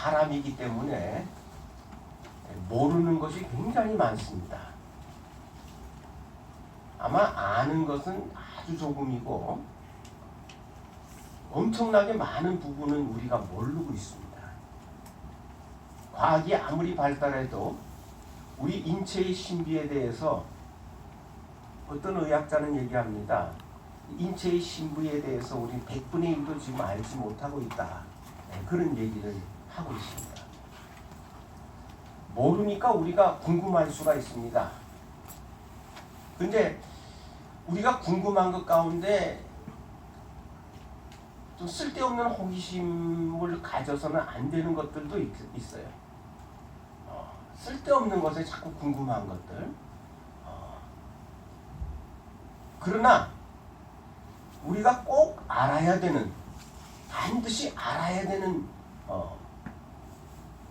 사람이기 때문에 모르는 것이 굉장히 많습니다. 아마 아는 것은 아주 조금이고 엄청나게 많은 부분은 우리가 모르고 있습니다. 과학이 아무리 발달해도 우리 인체의 신비에 대해서 어떤 의학자는 얘기합니다. 인체의 신비에 대해서 우리 100분의 1도 지금 알지 못하고 있다. 그런 얘기를 하고 있습니다. 모르니까 우리가 궁금할 수가 있습니다. 근데 우리가 궁금한 것 가운데 좀 쓸데없는 호기심을 가져서는 안 되는 것들도 있어요. 쓸데없는 것에 자꾸 궁금한 것들. 그러나 우리가 꼭 알아야 되는, 반드시 알아야 되는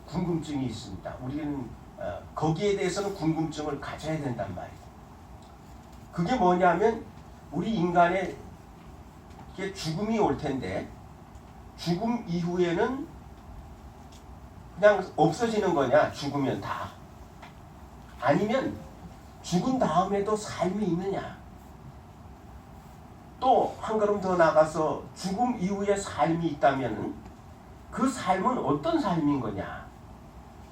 궁금증이 있습니다. 우리는 거기에 대해서는 궁금증을 가져야 된단 말이에요. 그게 뭐냐면 우리 인간의 죽음이 올 텐데 죽음 이후에는 그냥 없어지는 거냐, 죽으면 다. 아니면 죽은 다음에도 삶이 있느냐. 또 한 걸음 더 나가서 죽음 이후에 삶이 있다면 그 삶은 어떤 삶인 거냐.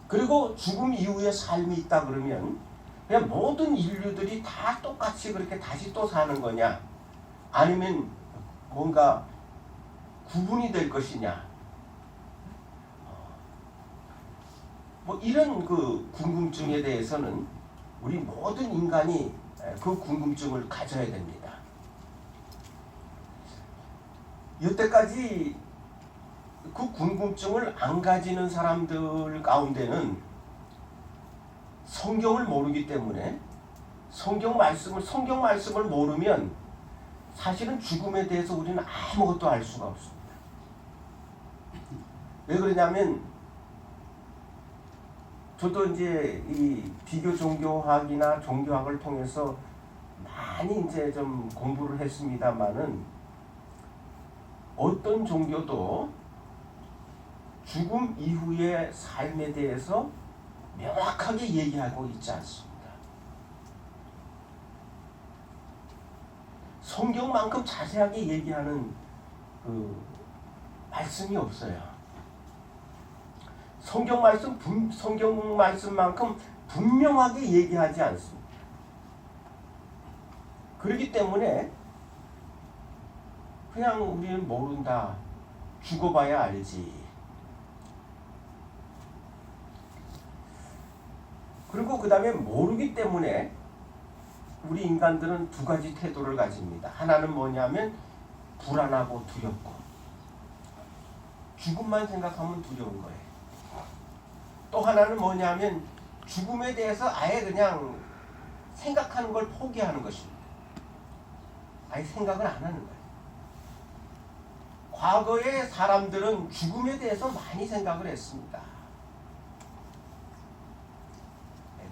그리고 죽음 이후에 삶이 있다 그러면 그냥 모든 인류들이 다 똑같이 그렇게 다시 또 사는 거냐, 아니면 뭔가 구분이 될 것이냐, 뭐 이런 그 궁금증에 대해서는 우리 모든 인간이 그 궁금증을 가져야 됩니다. 여태까지 그 궁금증을 안 가지는 사람들 가운데는 성경을 모르기 때문에 성경 말씀을 모르면 사실은 죽음에 대해서 우리는 아무것도 알 수가 없습니다. 왜 그러냐면 저도 이제 이 비교 종교학이나 종교학을 통해서 많이 이제 좀 공부를 했습니다만은 어떤 종교도 죽음 이후의 삶에 대해서 명확하게 얘기하고 있지 않습니다. 성경만큼 자세하게 얘기하는 그 말씀이 없어요. 성경 말씀만큼 분명하게 얘기하지 않습니다. 그렇기 때문에 그냥 우리는 모른다, 죽어봐야 알지. 그리고 그 다음에 모르기 때문에 우리 인간들은 두 가지 태도를 가집니다. 하나는 뭐냐면 불안하고 두렵고, 죽음만 생각하면 두려운 거예요. 또 하나는 뭐냐면 죽음에 대해서 아예 그냥 생각하는 걸 포기하는 것입니다. 아예 생각을 안 하는 거예요. 과거의 사람들은 죽음에 대해서 많이 생각을 했습니다.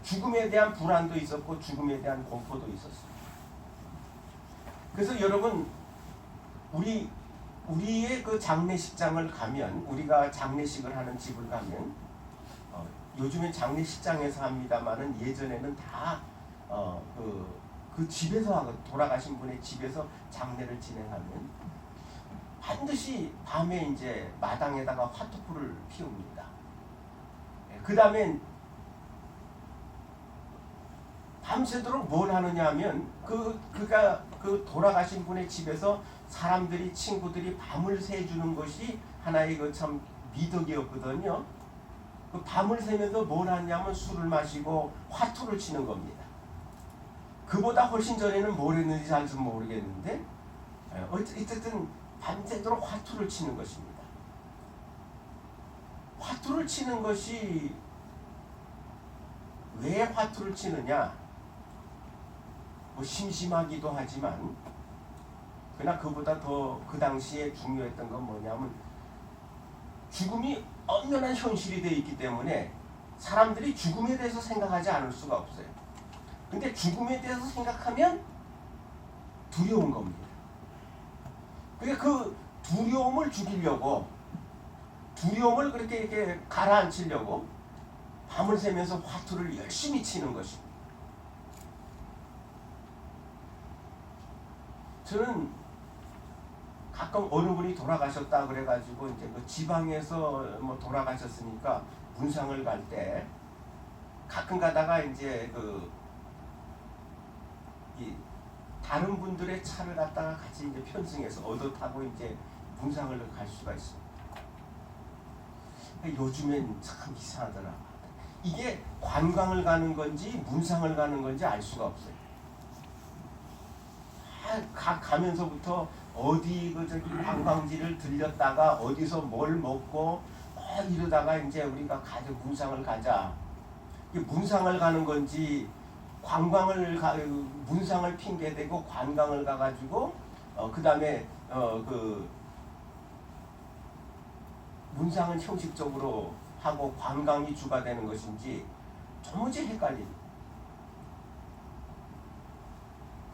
죽음에 대한 불안도 있었고 죽음에 대한 공포도 있었습니다. 그래서 여러분, 우리의 그 장례식장을 가면, 우리가 장례식을 하는 집을 가면, 요즘엔 장례식장에서 합니다만은 예전에는 다 그 집에서, 돌아가신 분의 집에서 장례를 진행하면 반드시 밤에 이제 마당에다가 화투불을 피웁니다. 그 다음에 밤새도록 뭘 하느냐 하면 그가 돌아가신 분의 집에서 사람들이, 친구들이 밤을 새주는 것이 하나의 그 참 미덕이었거든요. 그 밤을 새면서 뭘 하냐면 술을 마시고 화투를 치는 겁니다. 그보다 훨씬 전에는 뭘 했는지 잘 좀 모르겠는데 어쨌든 밤새도록 화투를 치는 것입니다. 화투를 치는 것이 왜 화투를 치느냐? 뭐 심심하기도 하지만 그러나 그보다 더 그 당시에 중요했던 건 뭐냐면 죽음이 엄연한 현실이 되어 있기 때문에 사람들이 죽음에 대해서 생각하지 않을 수가 없어요. 근데 죽음에 대해서 생각하면 두려운 겁니다. 그러니까 그 두려움을 죽이려고 두려움을 그렇게 이렇게 가라앉히려고 밤을 새면서 화투를 열심히 치는 것입니다. 저는 가끔 어느 분이 돌아가셨다 그래가지고 이제 그 지방에서 뭐 돌아가셨으니까 문상을 갈 때 가끔 가다가 이제 이 다른 분들의 차를 갖다가 같이 이제 편승해서 얻어 타고 이제 문상을 갈 수가 있습니다. 요즘엔 참 이상하더라. 이게 관광을 가는 건지 문상을 가는 건지 알 수가 없어요. 가면서부터 어디 저기 관광지를 들렸다가 어디서 뭘 먹고 이러다가 이제 우리가 문상을 가자. 문상을 가는 건지 문상을 핑계 대고 관광을 가가지고 그 다음에 문상은 형식적으로 하고 관광이 주가 되는 것인지 도무지 헷갈립니다.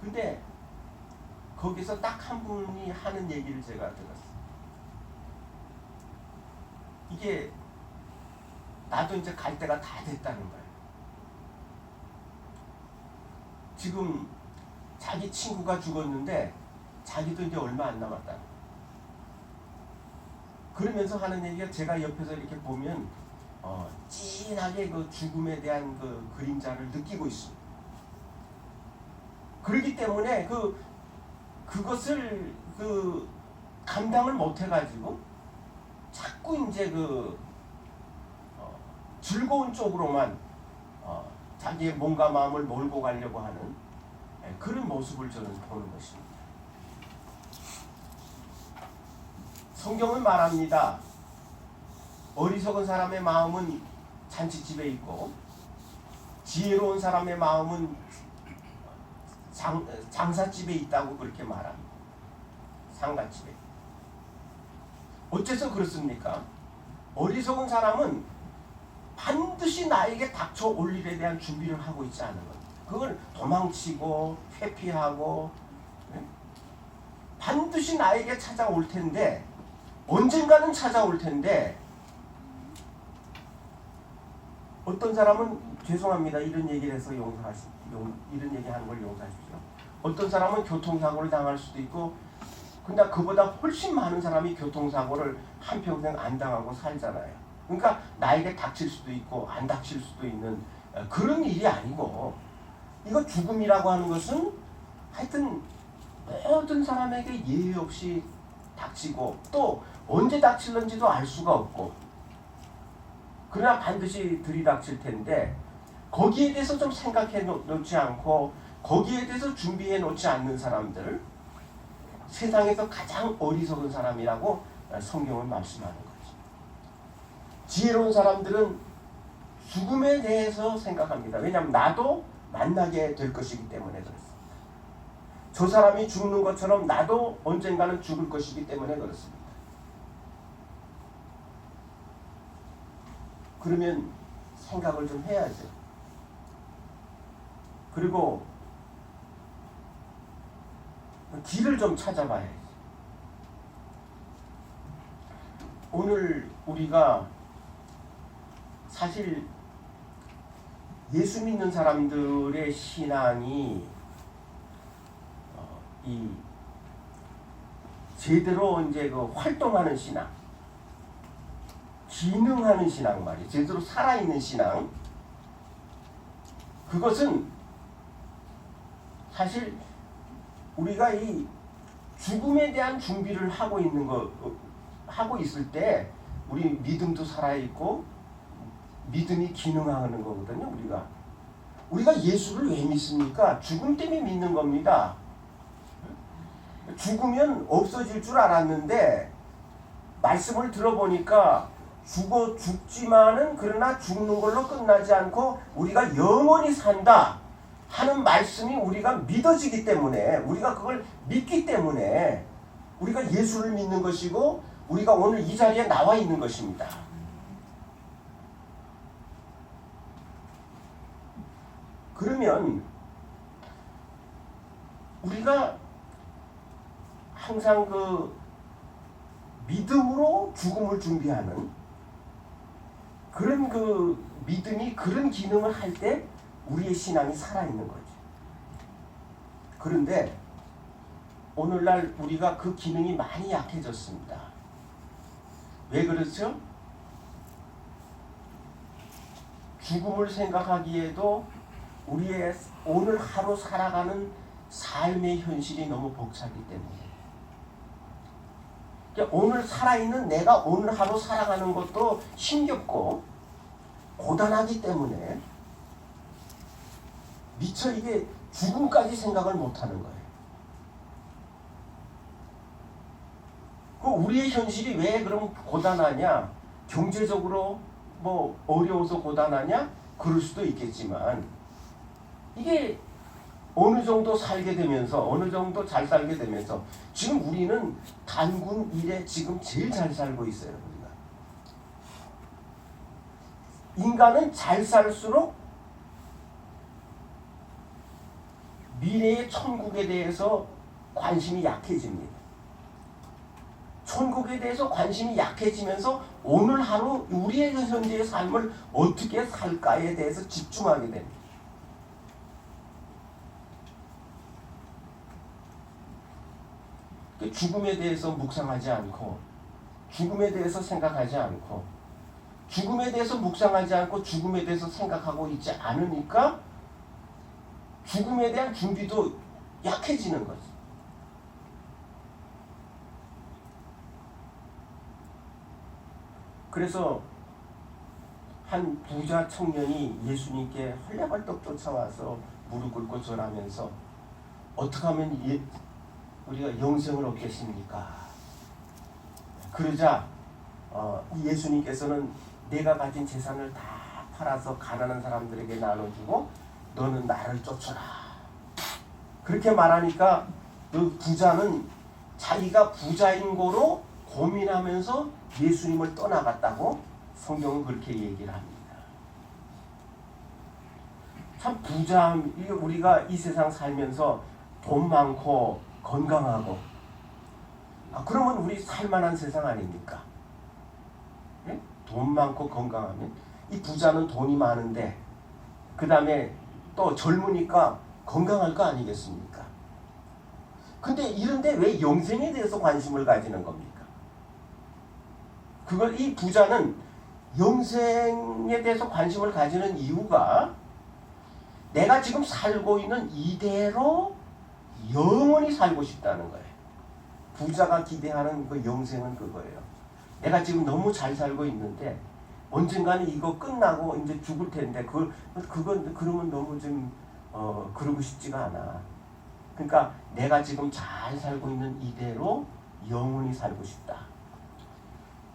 근데 거기서 딱 한 분이 하는 얘기를 제가 들었어요. 이게 나도 이제 갈 때가 다 됐다는 거예요. 지금 자기 친구가 죽었는데 자기도 이제 얼마 안 남았다. 그러면서 하는 얘기가 제가 옆에서 이렇게 보면 진하게 그 죽음에 대한 그 그림자를 느끼고 있습니다. 그렇기 때문에 그것을 감당을 못 해가지고 자꾸 이제 즐거운 쪽으로만 자기의 몸과 마음을 몰고 가려고 하는 그런 모습을 저는 보는 것입니다. 성경은 말합니다. 어리석은 사람의 마음은 잔치집에 있고 지혜로운 사람의 마음은 장사집에 있다고 그렇게 말합니다. 상가집에. 어째서 그렇습니까? 어리석은 사람은 반드시 나에게 닥쳐올 일에 대한 준비를 하고 있지 않은 겁니다. 그걸 도망치고 회피하고 반드시 나에게 찾아올 텐데 언젠가는 찾아올 텐데 어떤 사람은 죄송합니다. 이런 얘기를 해서 이런 얘기하는 걸 용서하십시오. 어떤 사람은 교통사고를 당할 수도 있고 근데 그보다 훨씬 많은 사람이 교통사고를 한평생 안 당하고 살잖아요. 그러니까 나에게 닥칠 수도 있고 안 닥칠 수도 있는 그런 일이 아니고 이거 죽음이라고 하는 것은 하여튼 모든 사람에게 예외 없이 닥치고 또 언제 닥칠는지도 알 수가 없고 그러나 반드시 들이닥칠 텐데 거기에 대해서 좀 생각해 놓지 않고 거기에 대해서 준비해 놓지 않는 사람들 세상에서 가장 어리석은 사람이라고 성경은 말씀하는 거죠. 지혜로운 사람들은 죽음에 대해서 생각합니다. 왜냐하면 나도 만나게 될 것이기 때문에 그렇습니다. 저 사람이 죽는 것처럼 나도 언젠가는 죽을 것이기 때문에 그렇습니다. 그러면 생각을 좀 해야죠. 그리고 길을 좀 찾아봐야지. 오늘 우리가 사실 예수 믿는 사람들의 신앙이 이 제대로 이제 활동하는 신앙, 기능하는 신앙 말이에요. 제대로 살아있는 신앙. 그것은 사실 우리가 이 죽음에 대한 준비를 하고 있을 때 우리 믿음도 살아있고 믿음이 기능하는 거거든요. 우리가 예수를 왜 믿습니까? 죽음 때문에 믿는 겁니다. 죽으면 없어질 줄 알았는데 말씀을 들어보니까 죽지만은 그러나 죽는 걸로 끝나지 않고 우리가 영원히 산다 하는 말씀이 우리가 믿어지기 때문에 우리가 그걸 믿기 때문에 우리가 예수를 믿는 것이고 우리가 오늘 이 자리에 나와 있는 것입니다. 그러면 우리가 항상 믿음으로 죽음을 준비하는 그런 그 믿음이 그런 기능을 할 때 우리의 신앙이 살아있는 거지. 그런데 오늘날 우리가 그 기능이 많이 약해졌습니다. 왜 그렇죠? 죽음을 생각하기에도 우리의 오늘 하루 살아가는 삶의 현실이 너무 벅차기 때문에 그러니까 오늘 살아있는 내가 오늘 하루 살아가는 것도 힘겹고 고단하기 때문에 미처 이게 죽음까지 생각을 못하는 거예요. 그 우리의 현실이 왜 그럼 고단하냐? 경제적으로 뭐 어려워서 고단하냐? 그럴 수도 있겠지만 이게 어느 정도 살게 되면서 어느 정도 잘 살게 되면서 지금 우리는 단군 일에 지금 제일 잘 살고 있어요. 우리가. 인간은 잘 살수록 미래의 천국에 대해서 관심이 약해집니다. 천국에 대해서 관심이 약해지면서 오늘 하루 우리의 현재의 삶을 어떻게 살까에 대해서 집중하게 됩니다. 죽음에 대해서 묵상하지 않고 죽음에 대해서 생각하지 않고 죽음에 대해서 묵상하지 않고 죽음에 대해서 생각하고 있지 않으니까 죽음에 대한 준비도 약해지는 거지. 그래서 한 부자 청년이 예수님께 헐레벌떡 쫓아와서 무릎 꿇고 절하면서 어떻게 하면 우리가 영생을 얻겠습니까? 그러자 예수님께서는 내가 가진 재산을 다 팔아서 가난한 사람들에게 나눠주고 너는 나를 쫓아라. 그렇게 말하니까 그 부자는 자기가 부자인 거로 고민하면서 예수님을 떠나갔다고 성경은 그렇게 얘기를 합니다. 참 부자, 우리가 이 세상 살면서 돈 많고 건강하고 그러면 우리 살만한 세상 아닙니까? 네? 돈 많고 건강하면 이 부자는 돈이 많은데 그 다음에 또 젊으니까 건강할 거 아니겠습니까? 근데 이런데 왜 영생에 대해서 관심을 가지는 겁니까? 그걸 이 부자는 영생에 대해서 관심을 가지는 이유가 내가 지금 살고 있는 이대로 영원히 살고 싶다는 거예요. 부자가 기대하는 그 영생은 그거예요. 내가 지금 너무 잘 살고 있는데 언젠가는 이거 끝나고 이제 죽을 텐데 그건 그러면 너무 좀 그러고 싶지가 않아. 그러니까 내가 지금 잘 살고 있는 이대로 영원히 살고 싶다.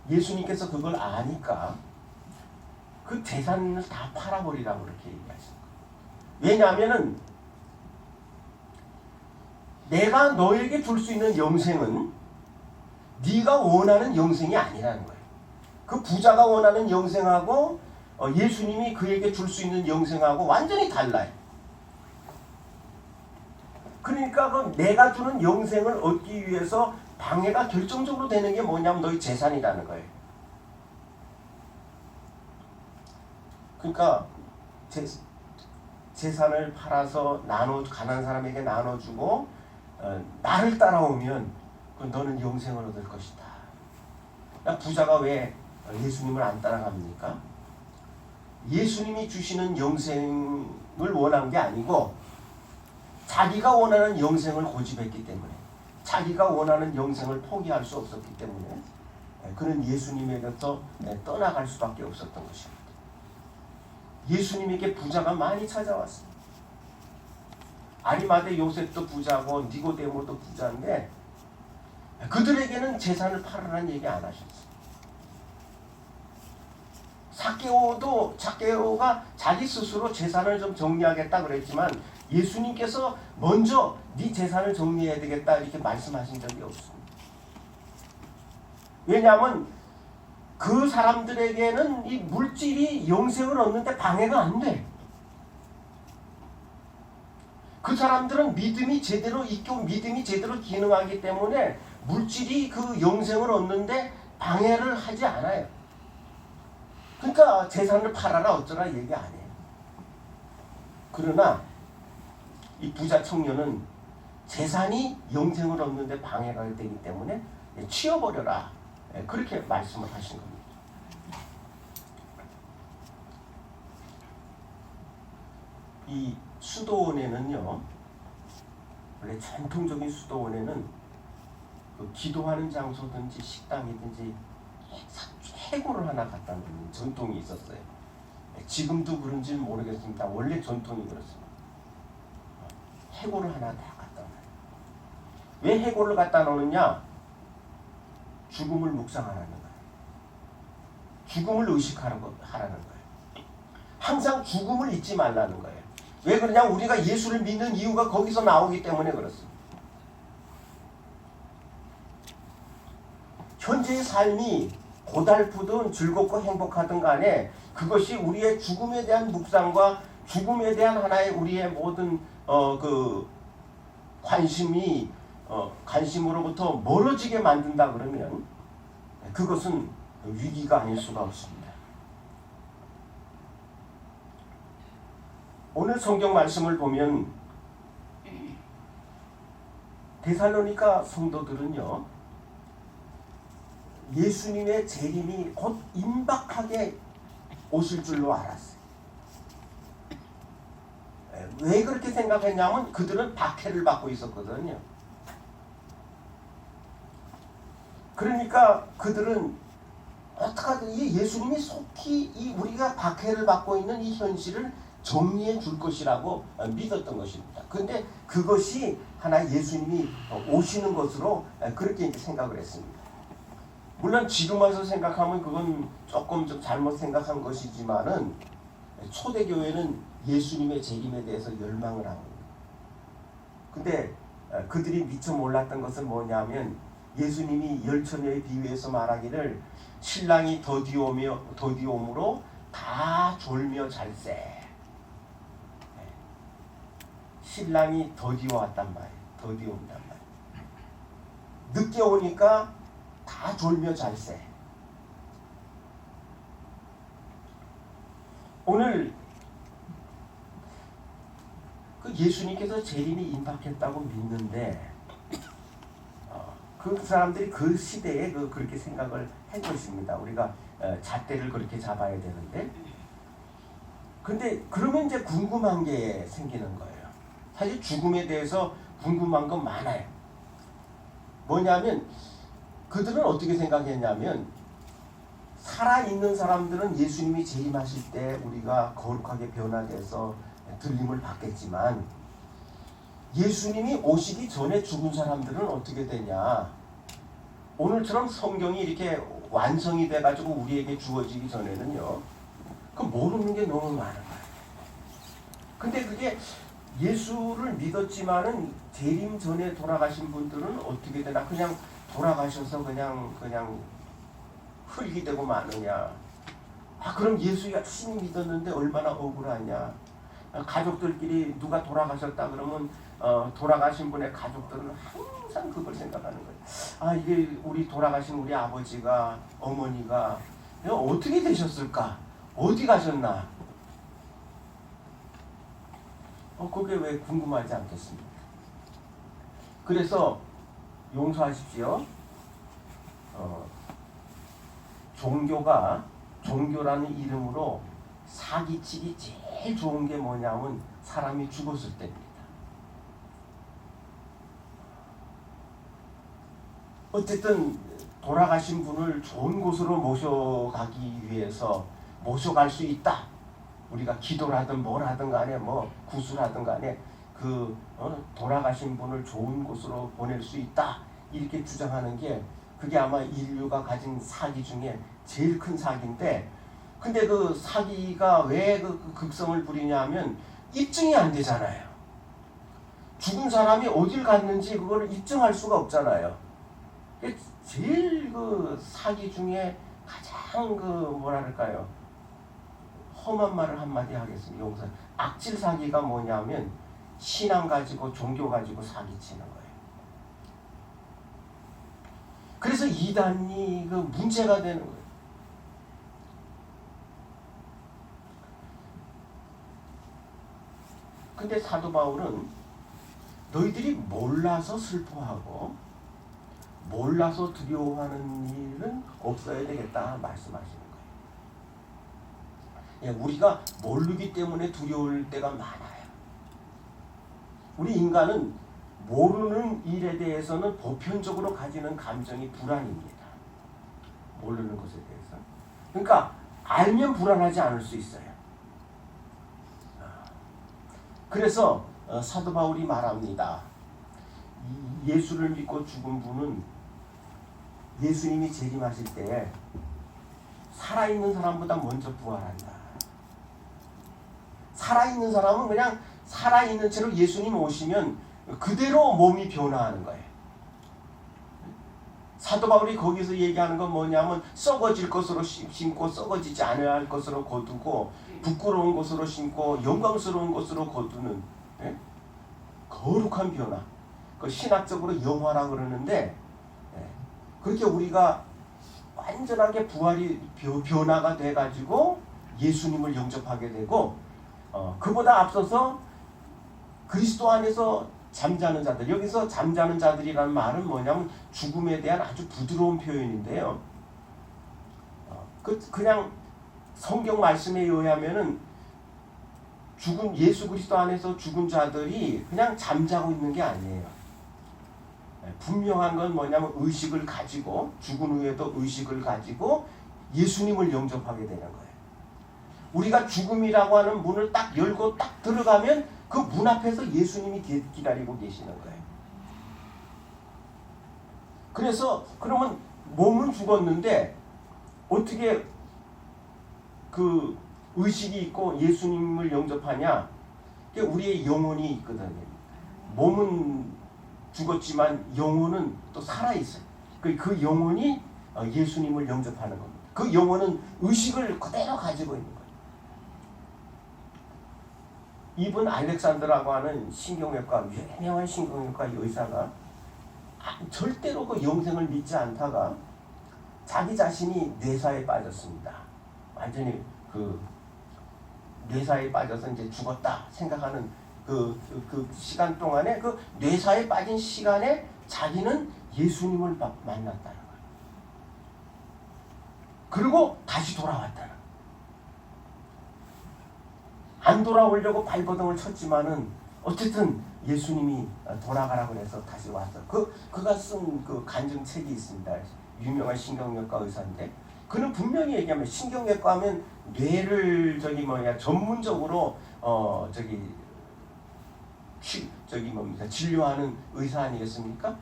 예수님께서 그걸 아니까 그 재산을 다 팔아버리라고 그렇게 얘기하신 거예요. 왜냐하면은 내가 너에게 줄 수 있는 영생은 네가 원하는 영생이 아니라는 거예요. 그 부자가 원하는 영생하고 예수님이 그에게 줄 수 있는 영생하고 완전히 달라요. 그러니까 그 내가 주는 영생을 얻기 위해서 방해가 결정적으로 되는 게 뭐냐면 너희 재산이라는 거예요. 그러니까 재산을 팔아서 가난한 사람에게 나눠주고 나를 따라오면 너는 영생을 얻을 것이다. 부자가 왜 예수님을 안 따라갑니까? 예수님이 주시는 영생을 원한 게 아니고 자기가 원하는 영생을 고집했기 때문에 자기가 원하는 영생을 포기할 수 없었기 때문에 그는 예수님에게서 떠나갈 수밖에 없었던 것입니다. 예수님에게 부자가 많이 찾아왔습니다. 아리마대 요셉도 부자고 니고데모도 부자인데 그들에게는 재산을 팔으라는 얘기 안 하셨어요. 삭개오가 자기 스스로 재산을 좀 정리하겠다 그랬지만 예수님께서 먼저 네 재산을 정리해야 되겠다 이렇게 말씀하신 적이 없습니다. 왜냐하면 그 사람들에게는 이 물질이 영생을 얻는데 방해가 안 돼. 그 사람들은 믿음이 제대로 있고 믿음이 제대로 기능하기 때문에 물질이 그 영생을 얻는데 방해를 하지 않아요. 그러니까 재산을 팔아라 어쩌라 얘기 안 해요. 그러나 이 부자 청년은 재산이 영생을 얻는데 방해가 되기 때문에 치워버려라. 그렇게 말씀을 하신 겁니다. 이 수도원에는요, 원래 전통적인 수도원에는 그 기도하는 장소든지 식당이든지 해골을 하나 갖다 놓는 전통이 있었어요. 지금도 그런지는 모르겠습니다. 원래 전통이 그렇습니다. 해골을 하나 다 갖다 놔요. 왜 해골을 갖다 놓느냐? 죽음을 묵상하라는 거예요. 죽음을 의식하라는 거예요. 항상 죽음을 잊지 말라는 거예요. 왜 그러냐? 우리가 예수를 믿는 이유가 거기서 나오기 때문에 그렇습니다. 현재의 삶이 고달프든 즐겁고 행복하든 간에 그것이 우리의 죽음에 대한 묵상과 죽음에 대한 하나의 우리의 모든 그 관심으로부터 멀어지게 만든다 그러면 그것은 위기가 아닐 수가 없습니다. 오늘 성경 말씀을 보면 데살로니가 성도들은요, 예수님의 재림이 곧 임박하게 오실 줄로 알았어요. 왜 그렇게 생각했냐면 그들은 박해를 받고 있었거든요. 그러니까 그들은 어떡하든 이 예수님이 속히 우리가 박해를 받고 있는 이 현실을 정리해 줄 것이라고 믿었던 것입니다. 그런데 그것이 하나 예수님이 오시는 것으로 그렇게 이제 생각을 했습니다. 물론 지금 와서 생각하면 그건 조금 좀 잘못 생각한 것이지만은 초대교회는 예수님의 재림에 대해서 열망을 한 겁니다. 근데 그들이 미처 몰랐던 것은 뭐냐면 예수님이 열처녀의 비유에서 말하기를 신랑이 더디오므로 다 졸며 잘세. 신랑이 더디워왔단 말이에요. 더디온단 말이에요. 늦게 오니까 다 졸며 잘세. 오늘 그 예수님께서 재림이 임박했다고 믿는데 그 사람들이 그 시대에 그렇게 생각을 한 것입니다. 우리가 잣대를 그렇게 잡아야 되는데, 근데 그러면 이제 궁금한 게 생기는 거예요. 사실 죽음에 대해서 궁금한 건 많아요. 뭐냐면 그들은 어떻게 생각했냐면 살아있는 사람들은 예수님이 재림하실 때 우리가 거룩하게 변화돼서 들림을 받겠지만 예수님이 오시기 전에 죽은 사람들은 어떻게 되냐. 오늘처럼 성경이 이렇게 완성이 돼가지고 우리에게 주어지기 전에는요, 그 모르는 게 너무 많은 거예요. 근데 그게 예수를 믿었지만은 재림 전에 돌아가신 분들은 어떻게 되나? 그냥 돌아가셔서 그냥 흙이 되고 마느냐? 그럼 예수 열심히 믿었는데 얼마나 억울하냐? 가족들끼리 누가 돌아가셨다 그러면 돌아가신 분의 가족들은 항상 그걸 생각하는 거예요. 이게 우리 돌아가신 우리 아버지가, 어머니가 어떻게 되셨을까? 어디 가셨나? 그게 왜 궁금하지 않겠습니까? 그래서 용서하십시오. 종교라는 이름으로 사기치기 제일 좋은 게 뭐냐면 사람이 죽었을 때입니다. 어쨌든 돌아가신 분을 좋은 곳으로 모셔가기 위해서 모셔갈 수 있다. 우리가 기도를 하든 뭘 하든 간에 구슬 하든 간에 돌아가신 분을 좋은 곳으로 보낼 수 있다. 이렇게 주장하는 게 그게 아마 인류가 가진 사기 중에 제일 큰 사기인데, 근데 그 사기가 왜 그 극성을 부리냐면 입증이 안 되잖아요. 죽은 사람이 어딜 갔는지 그걸 입증할 수가 없잖아요. 제일 그 사기 중에 가장 뭐랄까요, 험한 말을 한마디 하겠습니다. 용서. 악질 사기가 뭐냐면 신앙 가지고 종교 가지고 사기치는 거예요. 그래서 이단이 그 문제가 되는 거예요. 근데 사도 바울은 너희들이 몰라서 슬퍼하고 몰라서 두려워하는 일은 없어야 되겠다 말씀하시는 거예요. 우리가 모르기 때문에 두려울 때가 많아요. 우리 인간은 모르는 일에 대해서는 보편적으로 가지는 감정이 불안입니다. 모르는 것에 대해서. 그러니까 알면 불안하지 않을 수 있어요. 그래서 사도 바울이 말합니다. 예수를 믿고 죽은 분은 예수님이 재림하실 때 살아있는 사람보다 먼저 부활한다. 살아있는 사람은 그냥 살아있는 채로 예수님 오시면 그대로 몸이 변화하는 거예요. 사도 바울이 거기서 얘기하는 건 뭐냐면 썩어질 것으로 심고 썩어지지 않아야 할 것으로 거두고 부끄러운 것으로 심고 영광스러운 것으로 거두는 거룩한 변화. 그 신학적으로 영화라 그러는데 그렇게 우리가 완전하게 부활이 변화가 돼가지고 예수님을 영접하게 되고 그보다 앞서서 그리스도 안에서 잠자는 자들, 여기서 잠자는 자들이라는 말은 뭐냐면 죽음에 대한 아주 부드러운 표현인데요. 그냥 성경 말씀에 의하면은 죽은 예수 그리스도 안에서 죽은 자들이 그냥 잠자고 있는 게 아니에요. 분명한 건 뭐냐면 의식을 가지고 죽은 후에도 의식을 가지고 예수님을 영접하게 되는 거예요. 우리가 죽음이라고 하는 문을 딱 열고 딱 들어가면 그 문 앞에서 예수님이 기다리고 계시는 거예요. 그래서 그러면 몸은 죽었는데 어떻게 그 의식이 있고 예수님을 영접하냐? 우리의 영혼이 있거든요. 몸은 죽었지만 영혼은 또 살아있어요. 그 영혼이 예수님을 영접하는 겁니다. 그 영혼은 의식을 그대로 가지고 있는 거예요. 이분 알렉산더라고 하는 신경외과, 유명한 신경외과 의사가 절대로 그 영생을 믿지 않다가 자기 자신이 뇌사에 빠졌습니다. 완전히 그 뇌사에 빠져서 이제 죽었다 생각하는 그 시간 동안에 그 뇌사에 빠진 시간에 자기는 예수님을 만났다는 거예요. 그리고 다시 돌아왔다는 거예요. 안 돌아오려고 발버둥을 쳤지만은 어쨌든 예수님이 돌아가라고 해서 다시 왔어. 그가 쓴 그 간증책이 있습니다. 유명한 신경외과 의사인데 그는 분명히 얘기하면 신경외과 하면 뇌를 전문적으로 진료하는 의사 아니겠습니까?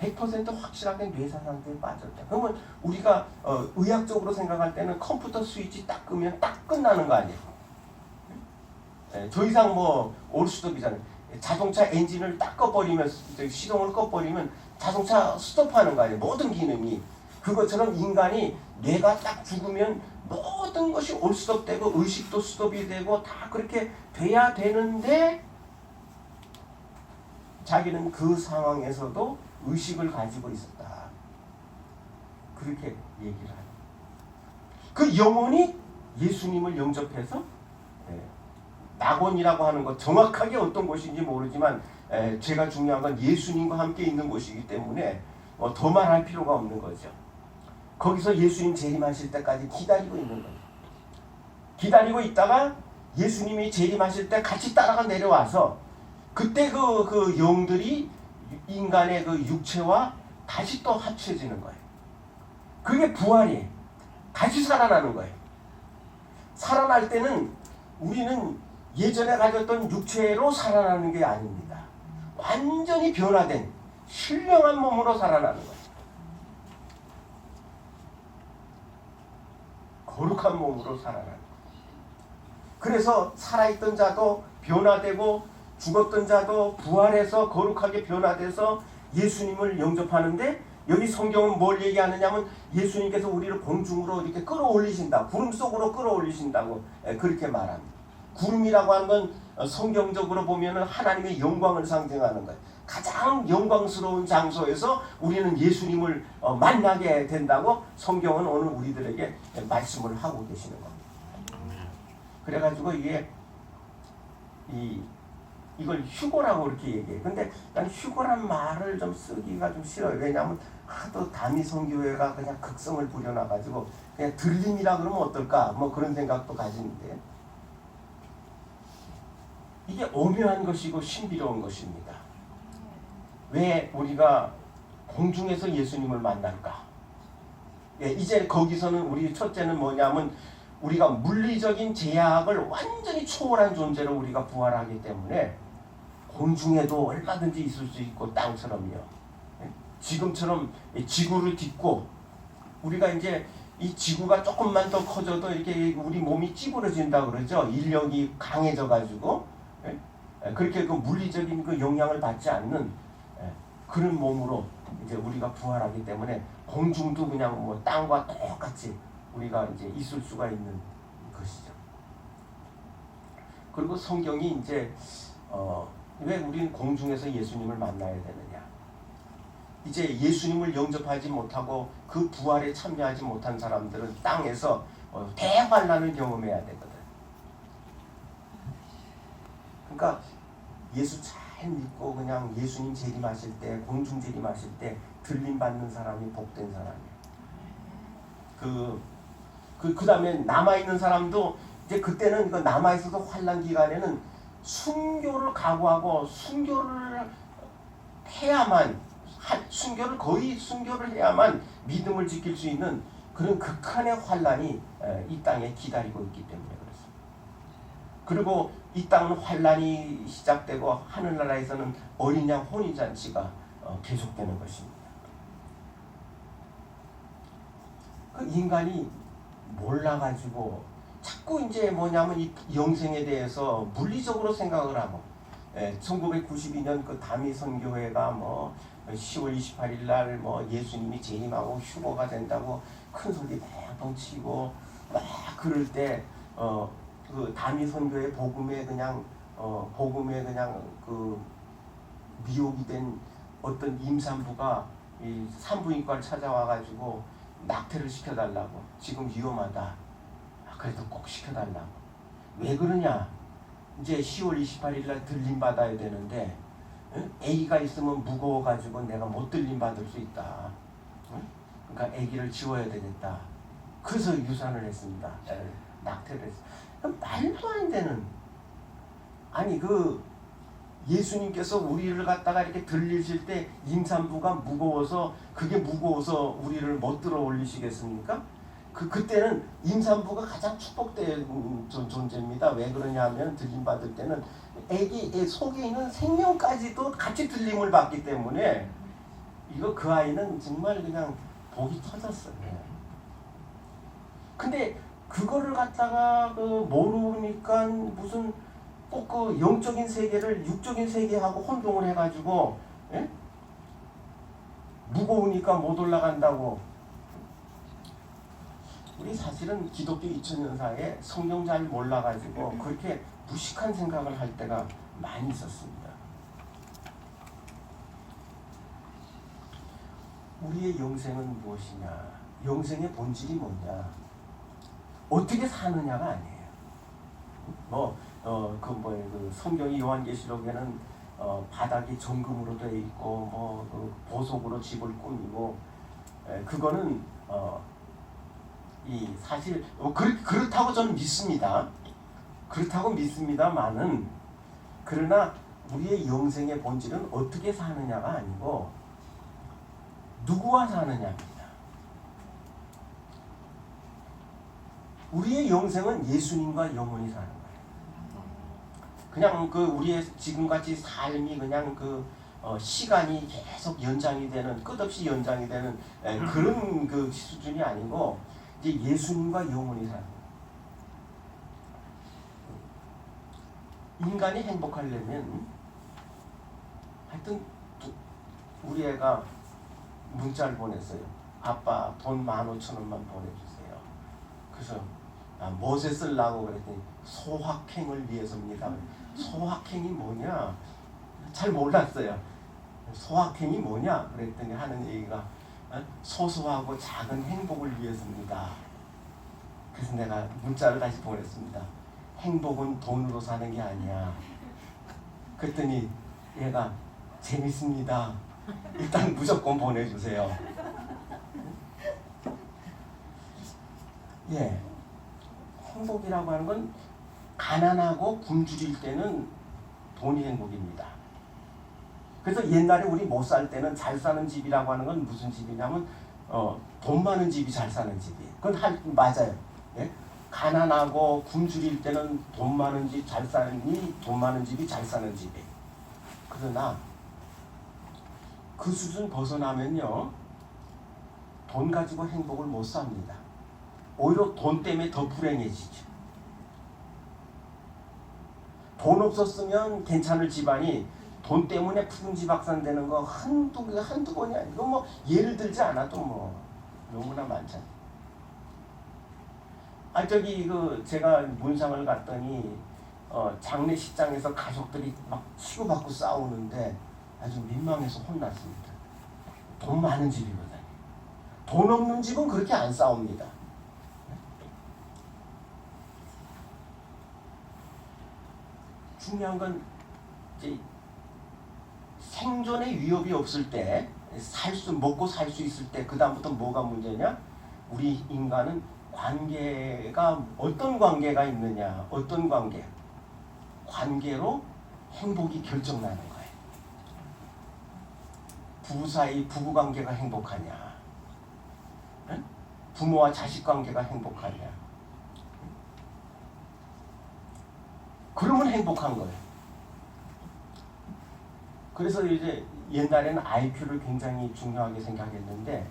100% 확실하게 뇌사 상태에 빠졌다. 그러면 우리가 의학적으로 생각할 때는 컴퓨터 스위치 딱 끄면 딱 끝나는 거 아니에요? 더 이상 올 스톱이잖아요. 자동차 엔진을 딱 꺼버리면 시동을 꺼버리면 자동차 스톱하는 거 아니에요? 모든 기능이. 그것처럼 인간이 뇌가 딱 죽으면 모든 것이 올 스톱되고 의식도 스톱이 되고 다 그렇게 돼야 되는데 자기는 그 상황에서도 의식을 가지고 있었다. 그렇게 얘기를 해요. 그 영혼이 예수님을 영접해서 낙원이라고 하는 것 정확하게 어떤 곳인지 모르지만 제가 중요한 건 예수님과 함께 있는 곳이기 때문에 더 말할 필요가 없는 거죠. 거기서 예수님 재림하실 때까지 기다리고 있는 거예요. 기다리고 있다가 예수님이 재림하실 때 같이 따라가 내려와서 그때 그 영들이 인간의 그 육체와 다시 또 합쳐지는 거예요. 그게 부활이에요. 다시 살아나는 거예요. 살아날 때는 우리는 예전에 가졌던 육체로 살아나는 게 아닙니다. 완전히 변화된 신령한 몸으로 살아나는 거예요. 거룩한 몸으로 살아나는 거예요. 그래서 살아있던 자도 변화되고 죽었던 자도 부활해서 거룩하게 변화돼서 예수님을 영접하는데 여기 성경은 뭘 얘기하느냐면 예수님께서 우리를 공중으로 이렇게 끌어올리신다. 구름 속으로 끌어올리신다고 그렇게 말합니다. 구름이라고 하는 건 성경적으로 보면은 하나님의 영광을 상징하는 거예요. 가장 영광스러운 장소에서 우리는 예수님을 만나게 된다고 성경은 오늘 우리들에게 말씀을 하고 계시는 겁니다. 그래가지고 이걸 휴거라고 이렇게 얘기해. 근데 난 휴거란 말을 좀 쓰기가 좀 싫어요. 왜냐하면 하도 다미성교회가 그냥 극성을 부려놔가지고 그냥 들림이라 그러면 어떨까? 뭐 그런 생각도 가지는데 이게 오묘한 것이고 신비로운 것입니다. 왜 우리가 공중에서 예수님을 만날까? 이제 거기서는 우리 첫째는 뭐냐면 우리가 물리적인 제약을 완전히 초월한 존재로 우리가 부활하기 때문에 공중에도 얼마든지 있을 수 있고 땅처럼요. 지금처럼 지구를 딛고 우리가 이제 이 지구가 조금만 더 커져도 이렇게 우리 몸이 찌부러진다 그러죠. 인력이 강해져 가지고 그렇게 그 물리적인 그 영향을 받지 않는 그런 몸으로 이제 우리가 부활하기 때문에 공중도 그냥 뭐 땅과 똑같이 우리가 이제 있을 수가 있는 것이죠. 그리고 성경이 이제 왜 우리는 공중에서 예수님을 만나야 되느냐? 이제 예수님을 영접하지 못하고 그 부활에 참여하지 못한 사람들은 땅에서 대환란을 경험해야 되거든. 그러니까 예수 잘 믿고 그냥 예수님 재림하실 때, 공중 재림하실 때 들림 받는 사람이 복된 사람이에요. 그 다음에 남아있는 사람도 이제 그때는 그 남아있어서 환란 기간에는 순교를 각오하고 순교를 해야만 거의 순교를 해야만 믿음을 지킬 수 있는 그런 극한의 환란이 이 땅에 기다리고 있기 때문에 그렇습니다. 그리고 이 땅은 환란이 시작되고 하늘나라에서는 어린 양 혼인잔치가 계속되는 것입니다. 그 인간이 몰라가지고 자꾸 이제 뭐냐면 이 영생에 대해서 물리적으로 생각을 하고 1992년 그 다미선교회가 뭐 10월 28일 날 뭐 예수님이 재림하고 휴거가 된다고 큰 소리 펑펑 치고 막 그럴 때 그 다미선교회 복음에 그냥 그 미혹이 된 어떤 임산부가 이 산부인과를 찾아와가지고 낙태를 시켜달라고 지금 위험하다. 그래도 꼭 시켜달라고. 왜 그러냐? 이제 10월 28일 날 들림 받아야 되는데 아기가 있으면 무거워가지고 내가 못 들림 받을 수 있다. 그러니까 아기를 지워야 되겠다. 그래서 유산을 했습니다. 낙태를 했습니다. 말도 안 되는. 아니 그 예수님께서 우리를 갖다가 이렇게 들리실 때 임산부가 무거워서 그게 무거워서 우리를 못 들어 올리시겠습니까? 그때는 임산부가 가장 축복된 존재입니다. 왜 그러냐면 들림 받을 때는 아기 속에 있는 생명까지도 같이 들림을 받기 때문에 이거 그 아이는 정말 그냥 복이 터졌어요. 근데 그거를 갖다가 모르니까 무슨 꼭 그 영적인 세계를 육적인 세계하고 혼동을 해가지고 무거우니까 못 올라간다고. 우리 사실은 기독교 2000년사에 성경 잘 몰라가지고 그렇게 무식한 생각을 할 때가 많이 있었습니다. 우리의 영생은 무엇이냐? 영생의 본질이 뭐냐? 어떻게 사느냐가 아니에요. 그 성경이 요한계시록에는 바닥이 정금으로 되어 있고 그 보석으로 집을 꾸미고 그거는 이 사실 그렇다고 저는 믿습니다. 그렇다고 믿습니다만은 그러나 우리의 영생의 본질은 어떻게 사느냐가 아니고 누구와 사느냐입니다. 우리의 영생은 예수님과 영원히 사는 거예요. 그냥 우리의 지금같이 삶이 그냥 시간이 계속 연장이 되는 끝없이 연장이 되는 그런 그 수준이 아니고 이제 예수님과 영원히 사는 거예요. 인간이 행복하려면 하여튼 우리 애가 문자를 보냈어요. 아빠 돈 15,000원만 보내주세요. 그래서 무엇에 쓰려고 그랬더니 소확행을 위해서입니다. 소확행이 뭐냐? 잘 몰랐어요. 소확행이 뭐냐? 그랬더니 하는 얘기가 소소하고 작은 행복을 위해서입니다. 그래서 내가 문자를 다시 보냈습니다. 행복은 돈으로 사는 게 아니야. 그랬더니 얘가 재밌습니다. 일단 무조건 보내주세요. 예, 행복이라고 하는 건 가난하고 굶주릴 때는 돈이 행복입니다. 그래서 옛날에 우리 못 살 때는 잘 사는 집이라고 하는 건 무슨 집이냐면 돈 많은 집이 잘 사는 집이에요. 그건 맞아요. 예? 가난하고 굶주릴 때는 돈 많은 집 잘 사니 돈 많은 집이 잘 사는 집이에요. 그러나 그 수준 벗어나면요, 돈 가지고 행복을 못 삽니다. 오히려 돈 때문에 더 불행해지죠. 돈 없었으면 괜찮을 집안이 돈 때문에 푸른지박산 되는 거 한두 번이 아니고 뭐 예를 들지 않아도 뭐 너무나 많잖아요. 제가 문상을 갔더니 장례식장에서 가족들이 막 치고받고 싸우는데 아주 민망해서 혼났습니다. 돈 많은 집이거든요. 돈 없는 집은 그렇게 안 싸웁니다. 중요한 건 이제 생존의 위협이 없을 때, 먹고 살 수 있을 때, 그 다음부터 뭐가 문제냐? 우리 인간은 관계가 어떤 관계가 있느냐? 어떤 관계? 관계로 행복이 결정나는 거예요. 부부 사이 부부 관계가 행복하냐? 응? 부모와 자식 관계가 행복하냐? 그러면 행복한 거예요. 그래서 이제 옛날에는 IQ를 굉장히 중요하게 생각했는데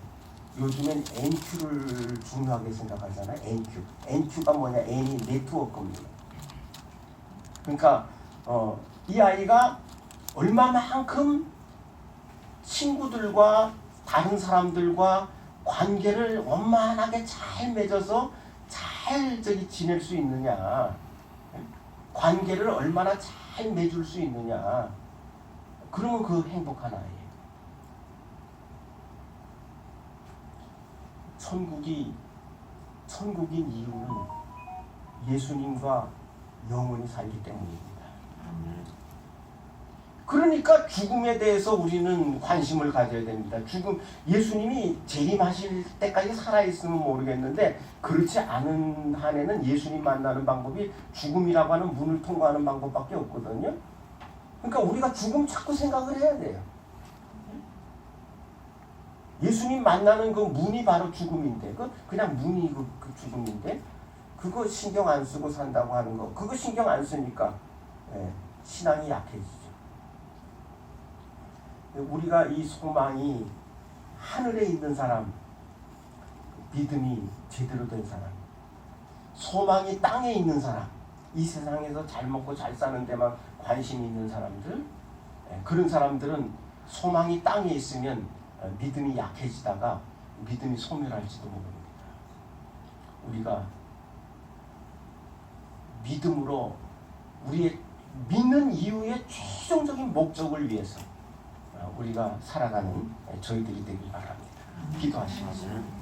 요즘엔 NQ를 중요하게 생각하잖아요. NQ. NQ가 뭐냐? N이 네트워크입니다. 그러니까 이 아이가 얼마만큼 친구들과 다른 사람들과 관계를 원만하게 잘 맺어서 잘 지낼 수 있느냐, 관계를 얼마나 잘 맺을 수 있느냐, 그러면 그 행복한 아이예요. 천국인 이유는 예수님과 영원히 살기 때문입니다. 그러니까 죽음에 대해서 우리는 관심을 가져야 됩니다. 예수님이 재림하실 때까지 살아있으면 모르겠는데 그렇지 않은 한에는 예수님 만나는 방법이 죽음이라고 하는 문을 통과하는 방법밖에 없거든요. 그러니까 우리가 죽음 자꾸 생각을 해야 돼요. 예수님 만나는 그 문이 바로 죽음인데, 그냥 문이 그 죽음인데, 그거 신경 안 쓰고 산다고 하는 거, 그거 신경 안 쓰니까 신앙이 약해지죠. 우리가 이 소망이 하늘에 있는 사람, 믿음이 제대로 된 사람, 소망이 땅에 있는 사람, 이 세상에서 잘 먹고 잘 사는 데만 관심이 있는 사람들, 그런 사람들은 소망이 땅에 있으면 믿음이 약해지다가 믿음이 소멸할지도 모릅니다. 우리가 믿음으로 우리의 믿는 이유의 최종적인 목적을 위해서 우리가 살아가는 저희들이 되길 바랍니다. 기도하시겠습니다.